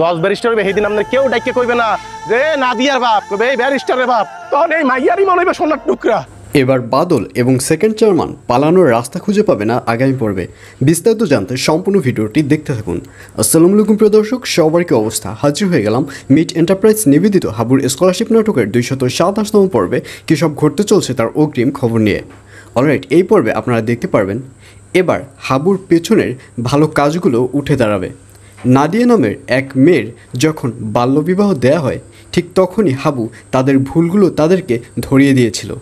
জজ ব্যারিস্টার হবে সেইদিন আপনার কেউ ডাইকে কইবে না যে নাদিয়ার বাপ, কবে এই ব্যারিস্টারের বাপ, তখন এই মাইয়ারই মনে হবে সোনার টুকরা। এবার বাদল এবং সেকেন্ড চেয়ারম্যান পালানোর রাস্তা খুঁজে পাবে না আগামী পর্বে। বিস্তারিত জানতে সম্পূর্ণ ভিডিওটি দেখতে থাকুন। আসসালামু আলাইকুম প্রিয় দর্শক, সবার কি অবস্থা? হাজির হয়ে গেলাম মিট এন্টারপ্রাইজ নিবেদিত হাবুর স্কলারশিপ নাটকের 227তম পর্বে। কী সব ঘটতে চলছে তার অগ্রিম খবর নিয়ে। অলরাইট, এই পর্বে আপনারা দেখতে পারবেন এবার হাবুর পেছনের ভালো কাজগুলো উঠে দাঁড়াবে। নাদিয়া নামের এক মেয়ের যখন বাল্যবিবাহ দেয়া হয়, ঠিক তখনই হাবু তাদের ভুলগুলো তাদেরকে ধরিয়ে দিয়েছিল।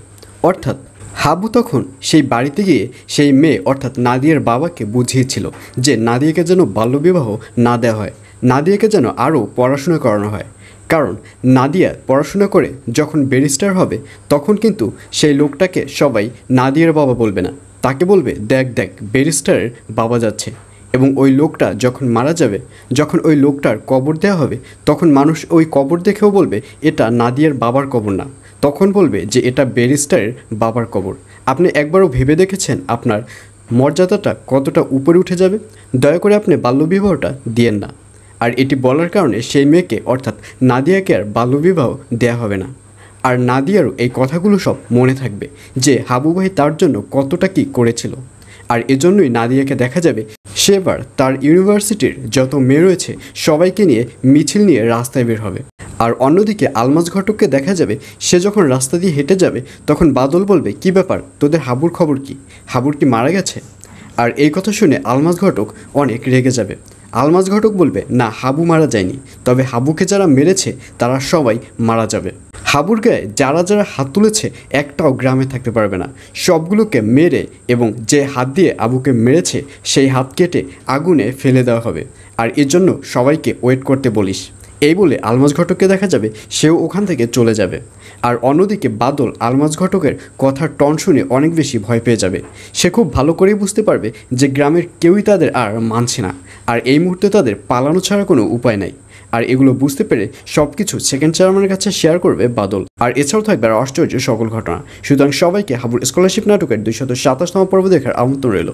অর্থাৎ হাবু তখন সেই বাড়িতে গিয়ে সেই মেয়ে অর্থাৎ নাদিয়ার বাবাকে বুঝিয়েছিল যে নাদিয়াকে যেন বাল্যবিবাহ না দেওয়া হয়, নাদিয়াকে যেন আরও পড়াশোনা করানো হয়। কারণ নাদিয়া পড়াশোনা করে যখন ব্যারিস্টার হবে তখন কিন্তু সেই লোকটাকে সবাই নাদিয়ার বাবা বলবে না, তাকে বলবে দেখ দেখ ব্যারিস্টারের বাবা যাচ্ছে। এবং ওই লোকটা যখন মারা যাবে, যখন ওই লোকটার কবর দেওয়া হবে, তখন মানুষ ওই কবর দেখেও বলবে এটা নাদিয়ার বাবার কবর না, তখন বলবে যে এটা ব্যারিস্টারের বাবার কবর। আপনি একবারও ভেবে দেখেছেন আপনার মর্যাদাটা কতটা উপরে উঠে যাবে? দয়া করে আপনি বাল্যবিবাহটা দিয়েন না। আর এটি বলার কারণে সেই মেয়েকে অর্থাৎ নাদিয়াকে আর বাল্যবিবাহ দেওয়া হবে না। আর নাদিয়ারও এই কথাগুলো সব মনে থাকবে যে হাবু ভাই তার জন্য কতটা কী করেছিল। আর এজন্যই নাদিয়াকে দেখা যাবে সেবার তার ইউনিভার্সিটির যত মেয়ে রয়েছে সবাইকে নিয়ে মিছিল নিয়ে রাস্তায় বের হবে। আর অন্যদিকে আলমাজ ঘটককে দেখা যাবে সে যখন রাস্তা দিয়ে হেঁটে যাবে তখন বাদল বলবে কি ব্যাপার, তোদের হাবুর খবর কি? হাবুর কি মারা গেছে? আর এই কথা শুনে আলমাজ ঘটক অনেক রেগে যাবে। আলমাজ ঘটক বলবে না, হাবু মারা যায়নি, তবে হাবুকে যারা মেরেছে তারা সবাই মারা যাবে। হাবুর গায়ে যারা যারা হাত তুলেছে একটাও গ্রামে থাকতে পারবে না, সবগুলোকে মেরে এবং যে হাত দিয়ে আবুকে মেরেছে সেই হাত কেটে আগুনে ফেলে দেওয়া হবে। আর এর জন্য সবাইকে ওয়েট করতে বলিস। এই বলে আলমাজ ঘটককে দেখা যাবে সেও ওখান থেকে চলে যাবে। আর অন্যদিকে বাদল আলমাজ ঘটকের কথার টন শুনে অনেক বেশি ভয় পেয়ে যাবে। সে খুব ভালো করেই বুঝতে পারবে যে গ্রামের কেউই তাদের আর মানছে না, আর এই মুহূর্তে তাদের পালানো ছাড়া কোনো উপায় নাই। আর এগুলো বুঝতে পেরে সব কিছু সেকেন্ড চেয়ারম্যানের কাছে শেয়ার করবে বাদল। আর এছাড়াও থাকবে আর আশ্চর্য সকল ঘটনা। সুতরাং সবাইকে হাবুর স্কলারশিপ নাটকের 227তম পর্ব দেখার আমন্ত্রণ রইল।